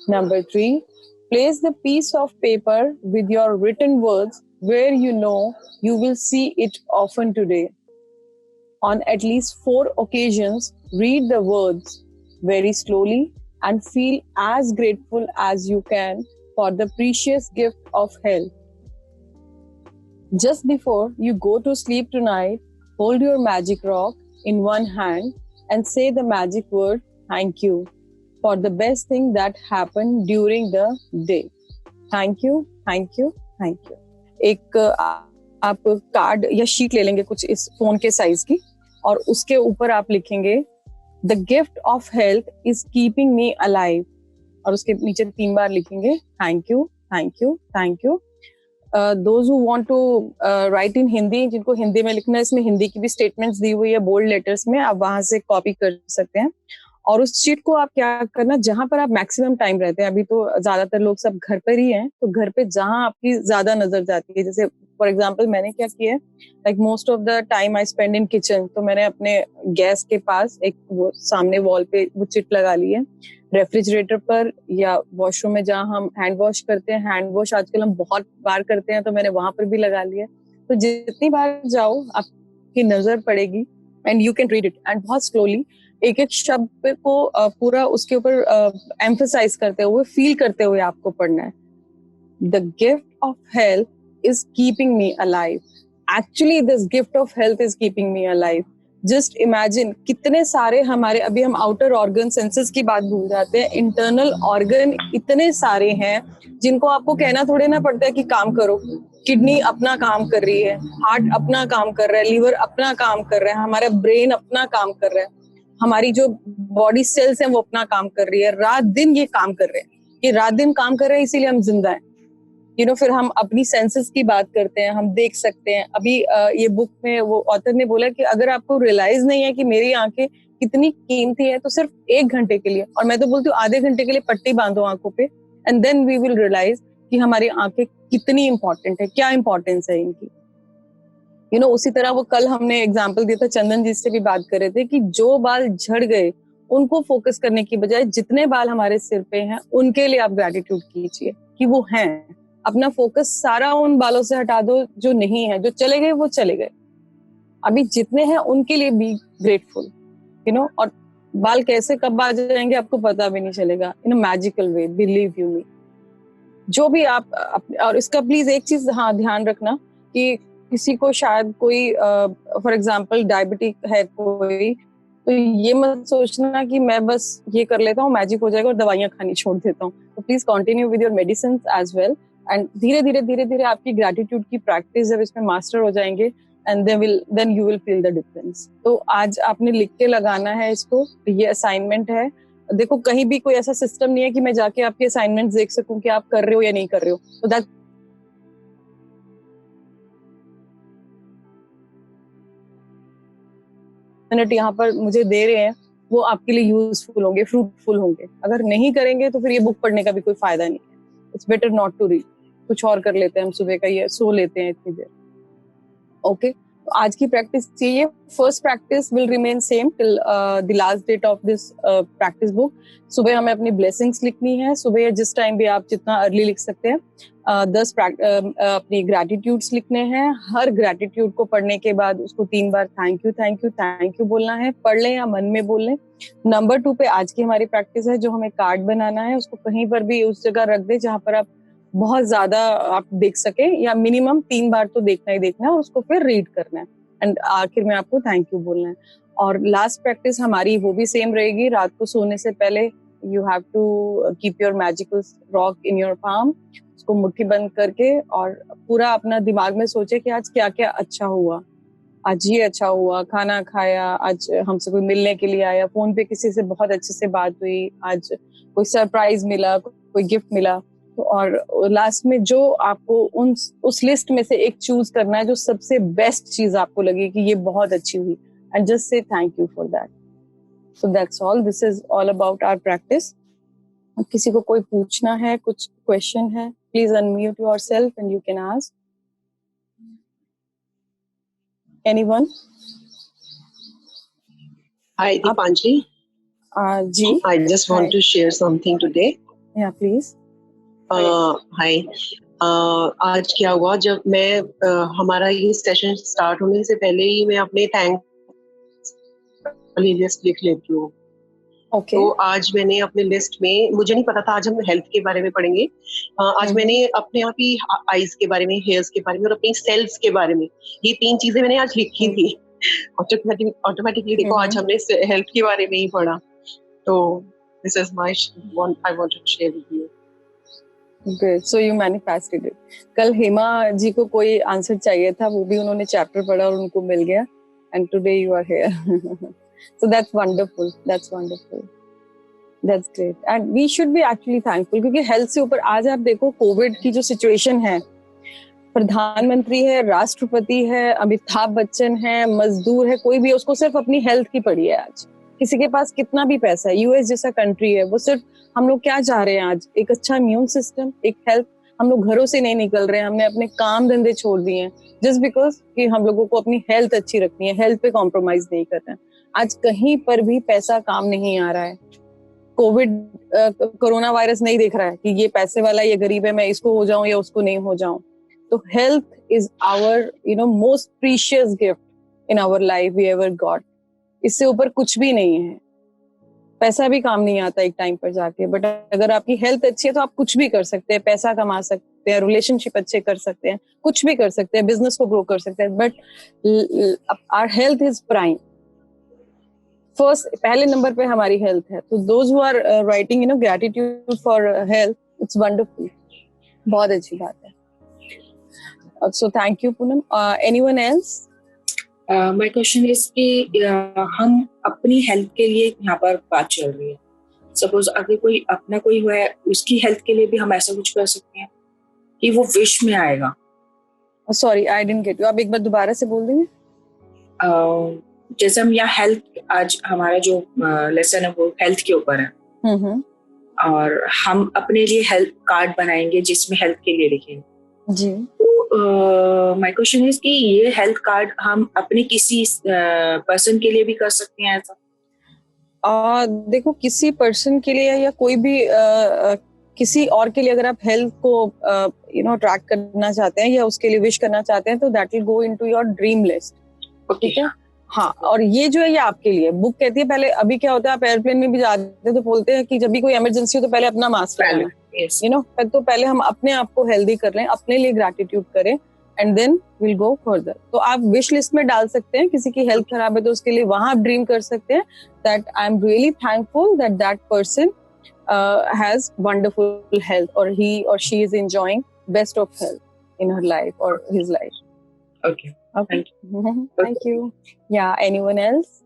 Speaker 2: Number 3, place the piece of paper with your written words where you know you will see it often today. On at least 4 occasions, read the words very slowly and feel as grateful as you can for the precious gift of health. Just before you go to sleep tonight, hold your magic rock in one hand and say the magic word, thank you, for the best thing that happened during the day. Thank you, thank you, thank you. एक आप card या sheet ले लेंगे कुछ इस phone के size की और उसके ऊपर आप लिखेंगे the gift of health is keeping me alive और उसके नीचे 3 बार लिखेंगे thank you, thank you, thank you. Those who want to write in Hindi, जिनको हिंदी में लिखना है, इसमें हिंदी की भी स्टेटमेंट्स दी हुई है बोल्ड लेटर्स में, आप वहां से कॉपी कर सकते हैं. और उस शीट को आप क्या करना, जहां पर आप मैक्सिमम टाइम रहते हैं, अभी तो ज्यादातर लोग सब घर पर ही हैं, तो घर पे जहां आपकी ज्यादा नजर जाती है, जैसे फॉर एग्जांपल मैंने क्या किया है, like most of the time I spend in kitchen, तो मैंने अपने गैस के पास एक वो सामने वॉल पे वो चिट लगा ली है. रेफ्रिजरेटर पर या वॉशरूम में जहाँ हम हैंड वॉश करते हैं, हैंड वॉश आजकल हम बहुत बार करते हैं, तो मैंने वहां पर भी लगा लिया. तो जितनी बार जाओ आपकी नजर पड़ेगी and you can read it and बहुत स्लोली एक एक शब्द को पूरा उसके ऊपर एम्फसाइज करते हुए, फील करते हुए आपको पढ़ना है. The gift of health is keeping me alive. Actually this gift of health is keeping me alive. Just imagine कितने सारे हमारे, अभी हम आउटर ऑर्गन सेंसेस की बात भूल जाते हैं, इंटरनल ऑर्गन इतने सारे हैं जिनको आपको कहना थोड़े ना पड़ता है कि काम करो. किडनी अपना काम कर रही है, हार्ट अपना काम कर रहा है, लीवर अपना काम कर रहा है, हमारा ब्रेन अपना काम कर रहा है, हमारी जो बॉडी सेल्स हैं वो अपना काम कर रही है. रात दिन ये काम कर रहे हैं, ये रात दिन काम कर रहे हैं, इसीलिए हम जिंदा हैं. फिर हम अपनी सेंसेस की बात करते हैं, हम देख सकते हैं. अभी ये बुक में वो ऑथर ने बोला कि अगर आपको रियलाइज नहीं है कि मेरी आंखें कितनी कीमती है, तो सिर्फ 1 घंटे के लिए, और मैं तो बोलती हूँ आधे घंटे के लिए पट्टी बांधो आंखों पे, and then we will realise कि हमारी आंखें कितनी इंपॉर्टेंट है, क्या इंपॉर्टेंस है इनकी। उसी तरह वो कल हमने एग्जांपल दिया था, चंदन जी से भी बात कर रहे थे कि जो बाल झड़ गए उनको फोकस करने की बजाय जितने बाल हमारे सिर पे हैं उनके लिए आप ग्रेटिट्यूड कीजिए कि वो हैं। अपना फोकस सारा उन बालों से हटा दो जो नहीं है, जो चले गए वो चले गए, अभी जितने हैं उनके लिए बी ग्रेटफुल। और बाल कैसे कब आ जाएंगे आपको पता भी नहीं चलेगा, in a magical way, believe you me. जो भी और इसका प्लीज एक चीज ध्यान रखना कि किसी को शायद कोई फॉर एग्जांपल डायबिटिक है कोई, तो ये मत सोचना कि मैं बस ये कर लेता हूँ मैजिक हो जाएगा और दवाइयां खानी छोड़ देता हूँ। तो please continue with your medicine as well, and धीरे धीरे आपकी ग्रेटिट्यूड की प्रैक्टिस जब इसमें मास्टर हो जाएंगे and then you will feel the difference. तो आज आपने लिख के लगाना है इसको, ये असाइनमेंट है। देखो कहीं भी कोई ऐसा सिस्टम नहीं है कि मैं जाके आपके असाइनमेंट्स देख सकूं कि आप कर रहे हो या नहीं कर रहे हो, तो दैट मिनट यहाँ पर मुझे दे रहे हैं वो आपके लिए यूजफुल होंगे, फ्रूटफुल होंगे। अगर नहीं करेंगे तो फिर ये बुक पढ़ने का भी कोई फायदा नहीं है। It's better not to read, कुछ और कर लेते हैं हम, सुबह का ये सो लेते हैं इतनी देर। ओके, तो आज की प्रैक्टिस ये first practice will remain same till the last date of this practice book. सुबह हमें अपनी ब्लेसिंग्स लिखनी है, सुबह या जिस टाइम भी आप जितना अर्ली लिख सकते हैं। 10 अपनी ग्रैटिट्यूड्स लिखने हैं। हर ग्रैटिट्यूड को पढ़ने के बाद उसको 3 बार थैंक यू बोलना है, पढ़ लें या मन में बोल लें। नंबर 2 पे आज की हमारी प्रैक्टिस है, जो हमें कार्ड बनाना है उसको कहीं पर भी उस जगह रख दे जहां पर आप बहुत ज्यादा आप देख सके, या मिनिमम 3 बार तो देखना ही देखना है, उसको फिर रीड करना है एंड आखिर में आपको थैंक यू बोलना है। और लास्ट प्रैक्टिस हमारी वो भी सेम रहेगी, रात को सोने से पहले you have to keep your magical rock in your palm, उसको मुट्ठी बंद करके और पूरा अपना दिमाग में सोचे कि आज क्या क्या अच्छा हुआ। आज ये अच्छा हुआ, खाना खाया, आज हमसे कोई मिलने के लिए आया, फोन पे किसी से बहुत अच्छे से बात हुई, आज कोई सरप्राइज मिला, कोई गिफ्ट मिला। तो और लास्ट में जो आपको उस लिस्ट में से एक चूज करना है जो सबसे बेस्ट चीज आपको लगे कि ये बहुत अच्छी हुई, and just say thank you for that. So that's all, this is all about our practice. किसी को कोई पूछना है, कुछ क्वेश्चन है, please unmute yourself and you can ask. Anyone?
Speaker 4: Hi, Deepanjali.
Speaker 2: जी,
Speaker 4: I just want to share something today.
Speaker 2: या please.
Speaker 4: Hi. आज क्या हुआ, जब मैं हमारा ये सेशन स्टार्ट होने से पहले ही मैं अपने थैंक वाली लिस्ट लिख लेती हूँ।
Speaker 2: ओके,
Speaker 4: तो आज मैंने अपने लिस्ट में, मुझे नहीं पता था आज हम हेल्थ के बारे में पढ़ेंगे, आज मैंने अपने आप ही आईज के बारे में, हेयर्स के बारे में और अपनी सेल्स के बारे में, ये 3 चीजें मैंने आज लिखी थी। ऑटोमेटिकली देखो आज हमने हेल्थ के बारे में ही पढ़ा। तो this is my one I want to share with you.
Speaker 2: Great. So you manifested it. कल हेमा जी को कोई आंसर चाहिए था, वो भी उन्होंने चैप्टर पढ़ा और उनको मिल गया, and today you are here. So that's wonderful. That's wonderful. That's great. And we should be actually thankful क्योंकि हेल्थ से ऊपर आज आप देखो कोविड की जो सिचुएशन है, प्रधानमंत्री है, राष्ट्रपति है, अमिताभ बच्चन है, मजदूर है, कोई भी उसको सिर्फ अपनी हेल्थ की पड़ी है। आज किसी के पास कितना भी पैसा है, यूएस जैसा कंट्री है, वो सिर्फ हम लोग क्या चाह रहे हैं आज, एक अच्छा इम्यून सिस्टम, एक हेल्थ। हम लोग घरों से नहीं निकल रहे हैं, हमने अपने काम धंधे छोड़ दिए हैं जस्ट बिकॉज कि हम लोगों को अपनी हेल्थ अच्छी रखनी है, हेल्थ पे कॉम्प्रोमाइज नहीं कर रहे हैं। आज कहीं पर भी पैसा काम नहीं आ रहा है। कोविड कोरोना वायरस नहीं देख रहा है कि ये पैसे वाला, ये गरीब है, मैं इसको हो जाऊं या उसको नहीं हो जाऊं। तो health is our most precious gift in our life we ever got. इससे ऊपर कुछ भी नहीं है। पैसा भी काम नहीं आता एक टाइम पर जाके, बट अगर आपकी हेल्थ अच्छी है तो आप कुछ भी कर सकते हैं, पैसा कमा सकते हैं, रिलेशनशिप अच्छे कर सकते हैं, कुछ भी कर सकते हैं, बिजनेस को ग्रो कर सकते हैं। But our health is prime, first, पहले नंबर पे हमारी हेल्थ है। तो those who are writing gratitude for health, it's wonderful, बहुत अच्छी बात है। So thank you Poonam. Anyone else?
Speaker 5: My question is कि हम अपनी हेल्थ के लिए यहाँ पर बात चल रही है, सपोज अगर कोई अपना कोई हुआ है, उसकी हेल्थ के लिए भी हम ऐसा कुछ कर सकते हैं कि वो विश में आएगा?
Speaker 2: Sorry I didn't get you, आप एक बार दोबारा से बोल देंगे?
Speaker 5: जैसे हम यहाँ हेल्थ, आज हमारा जो लेसन है वो हेल्थ के ऊपर है, और हम अपने लिए हेल्थ कार्ड बनाएंगे जिसमें हेल्थ के लिए लिखेंगे।
Speaker 2: जी।
Speaker 5: तो माय क्वेश्चन इज कि ये हेल्थ कार्ड हम अपने किसी पर्सन के लिए भी कर सकते हैं ऐसा?
Speaker 2: देखो, किसी पर्सन के लिए या कोई भी किसी और के लिए अगर आप हेल्थ को ट्रैक करना चाहते हैं या उसके लिए विश करना चाहते हैं तो that will go into your dream list. ठीक है। हाँ, और ये जो है ये आपके लिए बुक कहती है। पहले अभी क्या होता है, आप एयरप्लेन में भी जाते हैं तो बोलते हैं कि जब भी कोई इमरजेंसी हो तो पहले अपना मास्क लगाना, तो पहले हम अपने आप को हेल्दी कर लें, अपने लिए ग्रैटिट्यूड करें and then will go further. तो आप विश लिस्ट में डाल सकते हैं, किसी की हेल्थ खराब है तो उसके लिए वहां आप ड्रीम कर सकते हैं that I am really thankful that that person has wonderful health or he or she is enjoying best of health in her life or his life.
Speaker 5: Okay.
Speaker 2: Thank you. Yeah, anyone else?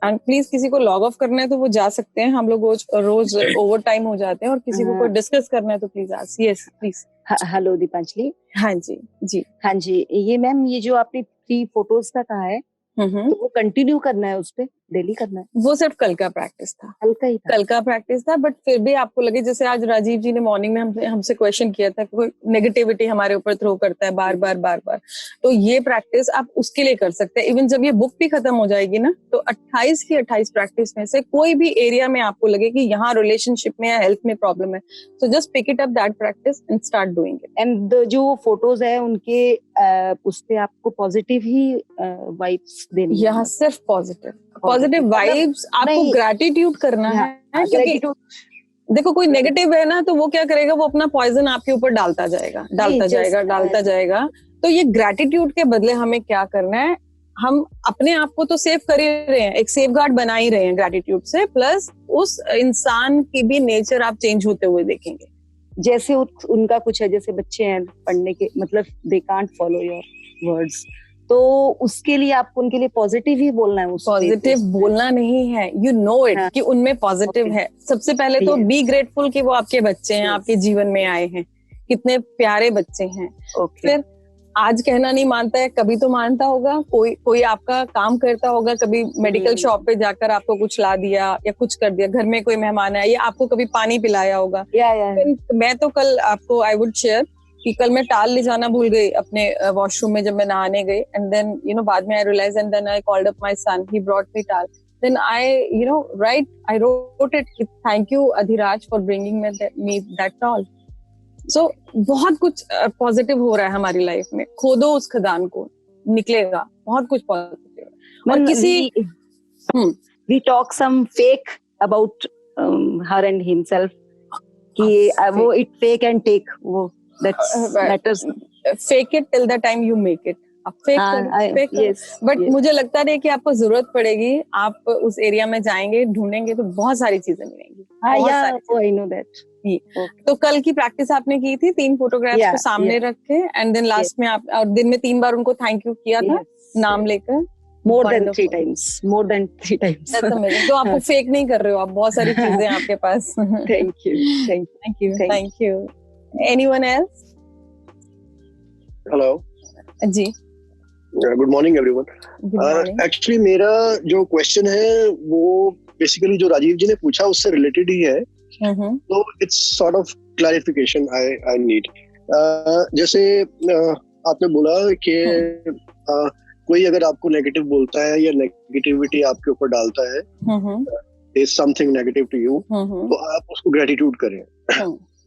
Speaker 2: And please, किसी को log of करना है तो वो जा सकते हैं। हम लोग रोज ओवर टाइम हो जाते हैं, और किसी को कोई डिस्कस करना है तो please ask. Yes please.
Speaker 6: Hello Deepanjali.
Speaker 2: हाँ जी। जी
Speaker 6: हाँ जी, ये मैम ये जो आपने 3 फोटोज का कहा है तो वो कंटिन्यू करना है, उस पे डेली करना है?
Speaker 2: वो सिर्फ कल का प्रैक्टिस था, कल का प्रैक्टिस था। बट फिर भी आपको लगे, जैसे आज राजीव जी ने मॉर्निंग में हमसे क्वेश्चन किया था, कोई नेगेटिविटी हमारे ऊपर थ्रो करता है बार बार, तो ये प्रैक्टिस आप उसके लिए कर सकते हैं। इवन जब ये बुक भी खत्म हो जाएगी ना, तो 28 की 28 प्रैक्टिस में से कोई भी एरिया में आपको लगे कि यहाँ रिलेशनशिप में या हेल्थ में प्रॉब्लम है, तो just pick it up that practice and start doing it.
Speaker 6: And जो फोटोज है उनके उस पे आपको पॉजिटिव ही वाइब्स देनी है?
Speaker 2: यहाँ सिर्फ पॉजिटिव वाइब्स, आपको ग्रैटिट्यूड करना है। क्योंकि देखो, कोई नेगेटिव है ना तो वो क्या करेगा, वो अपना पॉइजन आपके ऊपर डालता जाएगा। तो ये ग्रैटिट्यूड के बदले हमें क्या करना है, हम अपने आप को तो सेव कर ही रहे हैं, एक सेफ गार्ड बना ही रहे हैं ग्रैटिट्यूड से, प्लस उस इंसान की भी नेचर आप चेंज होते हुए देखेंगे।
Speaker 6: जैसे उनका कुछ है, जैसे बच्चे हैं पढ़ने के, मतलब they can't follow your words, तो उसके लिए आपको उनके लिए पॉजिटिव ही बोलना है।
Speaker 2: पॉजिटिव बोलना नहीं है, यू नो इट कि उनमें पॉजिटिव है। सबसे पहले तो बी ग्रेटफुल कि वो आपके बच्चे हैं, आपके जीवन में आए हैं, कितने प्यारे बच्चे हैं। फिर आज कहना नहीं मानता है, कभी तो मानता होगा। कोई आपका काम करता होगा, कभी मेडिकल शॉप पे जाकर आपको कुछ ला दिया या कुछ कर दिया, घर में कोई मेहमान आया या आपको कभी पानी पिलाया होगा। मैं तो कल आपको आई वुड शेयर कि कल मैं टाल ले जाना भूल गई अपने वॉशरूम में जब मैं नहाने गई, एंड देन बाद में I realise, and then I called up my son, he brought me tall. Then I wrote it, thank you Adhiraj for bringing me that tall. So बहुत कुछ पॉजिटिव हो रहा है हमारी लाइफ में। खोदो उस खदान को, निकलेगा बहुत कुछ पॉजिटिव। और किसी
Speaker 6: we talk some fake about her and himself कि वो इट फेक एंड टेक, वो that's matters.
Speaker 2: Fake it till the time you make it. Fake. But मुझे लगता नहीं कि आपको जरूरत पड़ेगी। आप उस एरिया में जाएंगे, ढूंढेंगे तो बहुत सारी चीजें मिलेंगी।
Speaker 6: I know that.
Speaker 2: तो कल की प्रैक्टिस आपने की थी, 3 फोटोग्राफ्स को सामने रख के, एंड देन लास्ट में आप और दिन में 3 बार उनको थैंक यू किया था नाम लेकर।
Speaker 6: More than 3 times.
Speaker 2: That's amazing. तो आप फेक नहीं कर रहे हो, आप बहुत सारी चीजें आपके पास। Thank you. Anyone else?
Speaker 7: Hello.
Speaker 2: Ji.
Speaker 7: Good morning everyone. Actually मेरा जो क्वेश्चन है वो बेसिकली जो राजीव जी ने पूछा उससे रिलेटेड ही है। तो it's sort of clarification I need. जैसे आपने बोला कि कोई अगर आपको नेगेटिव बोलता है या नेगेटिविटी आपके ऊपर डालता है, is something negative to you, तो आप उसको ग्रेटिट्यूड करें।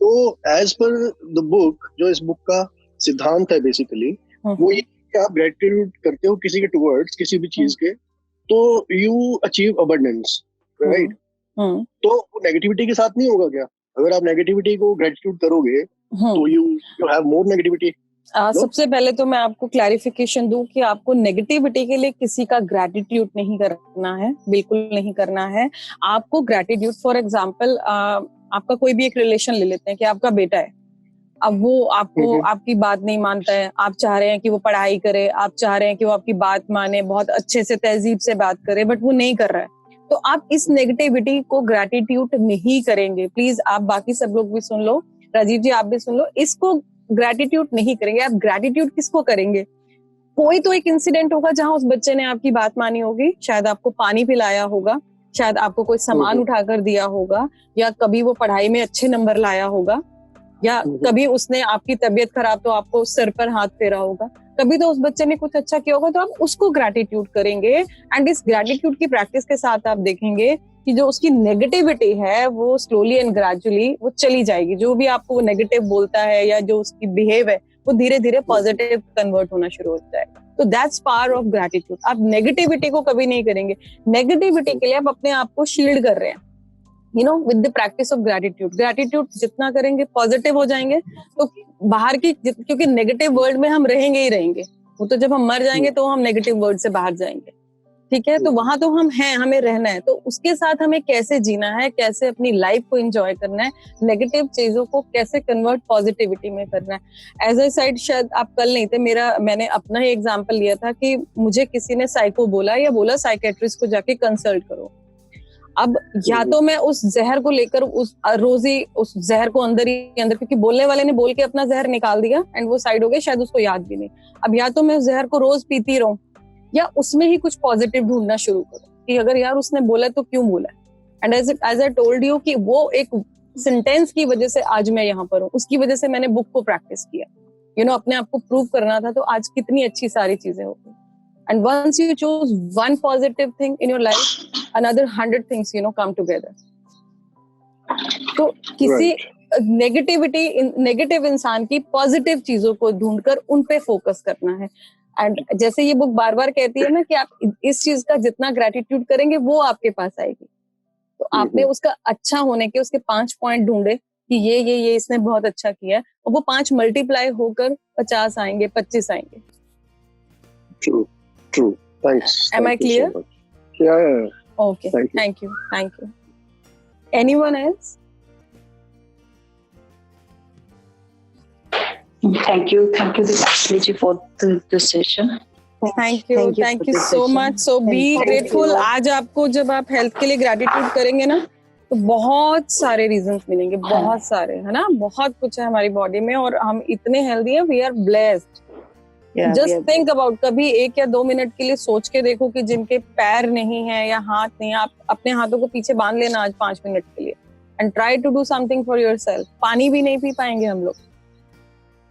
Speaker 7: तो एज पर द बुक, जो इस बुक का सिद्धांत है बेसिकली, वो ये कि आप ग्रेटिट्यूड करते हो किसी के टुवर्ड्स, किसी भी चीज के, तो यू अचीव अबंडेंस, राइट? तो वो नेगेटिविटी के साथ नहीं होगा क्या? अगर आप नेगेटिविटी को ग्रेटिट्यूड करोगे तो यू हैव मोर नेगेटिविटी।
Speaker 2: सबसे पहले तो मैं आपको क्लैरिफिकेशन दूं कि आपको नेगेटिविटी के लिए किसी का ग्रैटिट्यूड नहीं करना है, बिल्कुल नहीं करना है। आपको ग्रैटिट्यूड, फॉर एग्जांपल आपका कोई भी एक रिलेशन ले लेते हैं कि आपका बेटा है, अब वो आपको आपकी बात नहीं मानता है, आप चाह रहे हैं कि वो पढ़ाई करे, आप चाह रहे हैं कि वो आपकी बात माने, बहुत अच्छे से तहजीब से बात करे, बट वो नहीं कर रहा है, तो आप इस नेगेटिविटी को ग्रैटिट्यूड नहीं करेंगे। प्लीज आप बाकी सब लोग भी सुन लो, राजीव जी आप भी सुन लो, इसको ग्रैटिट्यूड नहीं करेंगे। आप ग्रैटिट्यूड किसको करेंगे? कोई तो एक इंसिडेंट होगा जहां उस बच्चे ने आपकी बात मानी होगी, शायद आपको पानी पिलाया होगा, शायद आपको कोई सामान उठाकर दिया होगा, या कभी वो पढ़ाई में अच्छे नंबर लाया होगा। या कभी उसने आपकी तबीयत खराब तो आपको सर पर हाथ फेरा होगा, कभी तो उस बच्चे ने कुछ अच्छा किया होगा, तो आप उसको ग्रैटिट्यूड करेंगे। एंड इस ग्रैटिट्यूड की प्रैक्टिस के साथ आप देखेंगे कि जो उसकी नेगेटिविटी है वो स्लोली एंड ग्रेजुअली वो चली जाएगी। जो भी आपको वो नेगेटिव बोलता है या जो उसकी बिहेव है वो धीरे धीरे पॉजिटिव कन्वर्ट होना शुरू हो जाएगा। तो दैट्स पावर ऑफ ग्रैटिट्यूड। आप नेगेटिविटी को कभी नहीं करेंगे। नेगेटिविटी के लिए आप अपने आप को शील्ड कर रहे हैं, you know, with the practice of gratitude. Gratitude जितना करेंगे पॉजिटिव हो जाएंगे, तो बाहर की, क्योंकि नेगेटिव वर्ल्ड में हम रहेंगे ही रहेंगे, वो तो जब हम मर जाएंगे तो हम नेगेटिव वर्ल्ड से बाहर जाएंगे, ठीक है। तो वहां तो हम हैं, हमें रहना है, तो उसके साथ हमें कैसे जीना है, कैसे अपनी लाइफ को एंजॉय करना है, नेगेटिव चीजों को कैसे कन्वर्ट पॉजिटिविटी में करना है। एज आई सेड, शायद आप कल नहीं थे, मैंने अपना ही एग्जांपल लिया था कि मुझे किसी ने साइको बोला या बोला साइकेट्रिस्ट को जाके कंसल्ट करो। अब या तो मैं उस जहर को लेकर उस रोज ही उस जहर को अंदर ही अंदर, क्योंकि बोलने वाले ने बोल के अपना जहर निकाल दिया एंड वो साइड हो गया, शायद उसको याद भी नहीं। अब या तो मैं उस जहर को रोज पीती रहूं या उसमें ही कुछ पॉजिटिव ढूंढना शुरू करूं कि अगर यार उसने बोला तो क्यों बोला। And as I told you कि वो एक सेंटेंस की वजह से आज मैं यहाँ पर हूँ, उसकी वजह से मैंने बुक को प्रैक्टिस किया, यू नो, अपने आप को प्रूव करना था, तो आज कितनी अच्छी सारी चीजें हो गई। And once you choose one positive thing in your life, another 100 things, you know, come together. तो किसी नेगेटिव इंसान की पॉजिटिव चीजों को ढूंढकर उन पे फोकस करना है। एंड जैसे ये बुक बार बार कहती है ना कि आप इस चीज का जितना ग्रेटिट्यूड करेंगे वो आपके पास आएगी। तो आपने उसका अच्छा होने के उसके 5 पॉइंट ढूंढे कि ये इसने बहुत अच्छा किया है, और वो 5 मल्टीप्लाई होकर 50 आएंगे, 25 आएंगे।
Speaker 7: True. Thanks.
Speaker 2: Am I clear?
Speaker 7: So yeah.
Speaker 2: Okay. Thank you. Anyone else?
Speaker 3: Thank you, Deepali, for the session.
Speaker 2: Thank you so much. So be grateful. आज आपको जब आप हेल्थ के लिए ग्रेटिट्यूड करेंगे ना, तो बहुत सारे रीजंस मिलेंगे, बहुत सारे, है ना, बहुत कुछ है हमारी बॉडी में और हम इतने हेल्दी हैं, we are blessed. Just think about, कभी 1 या 2 मिनट के लिए सोच के देखो कि जिनके पैर नहीं है या हाथ नहीं है, आप अपने हाथों को पीछे बांध लेना आज 5 मिनट के लिए and try to do something for yourself. पानी भी नहीं पी पाएंगे हम लोग,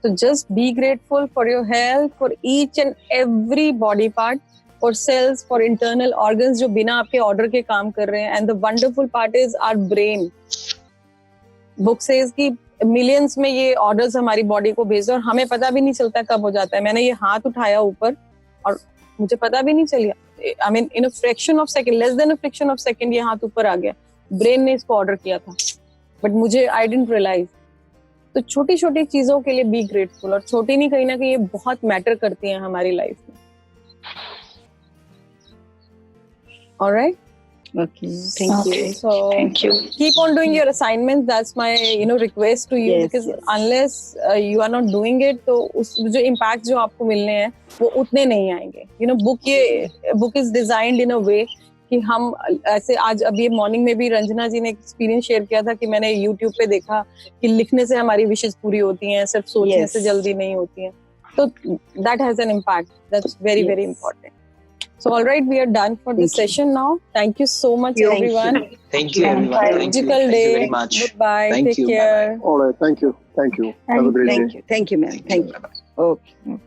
Speaker 2: तो just be grateful for your health, for each and every body part, for cells, for internal organs जो बिना आपके ऑर्डर के काम कर रहे हैं। And the wonderful part is our brain. Book says कि मिलियंस में ये ऑर्डर्स हमारी बॉडी को भेजते और हमें पता भी नहीं चलता कब हो जाता है। मैंने ये हाथ उठाया ऊपर और मुझे पता भी नहीं चलिया, I mean in a fraction of second, less than a fraction of second ये हाथ ऊपर आ गया। ब्रेन ने इसको ऑर्डर किया था, बट मुझे आई डिडंट रियलाइज। तो छोटी छोटी चीजों के लिए बी ग्रेटफुल, और छोटी नहीं, कहीं ना कहीं ये बहुत मैटर करती हैं हमारी लाइफ में। Alright,
Speaker 6: Okay, thank you.
Speaker 2: So
Speaker 3: Thank you.
Speaker 2: Keep on doing your assignments. That's my request to you. Yes, because unless you are not doing it, तो उस जो impact जो आपको मिलने हैं वो उतने नहीं आएंगे। book is designed in a way कि हम ऐसे, आज अभी मॉर्निंग में भी रंजना जी ने एक्सपीरियंस शेयर किया था कि मैंने YouTube पे देखा कि लिखने से हमारी विशेष पूरी होती हैं, सिर्फ सोचने से जल्दी नहीं होती हैं। तो that has an impact. That's very very important. So all right, we are done for the session now. Thank you so much, everyone.
Speaker 1: Thank you, everyone.
Speaker 2: Magical day.
Speaker 1: Thank you very much.
Speaker 2: Goodbye.
Speaker 1: Thank
Speaker 2: Take
Speaker 1: you.
Speaker 2: care.
Speaker 1: Bye-bye.
Speaker 7: All right. Thank you. Have a great day.
Speaker 6: Thank you, ma'am. Thank you. Okay.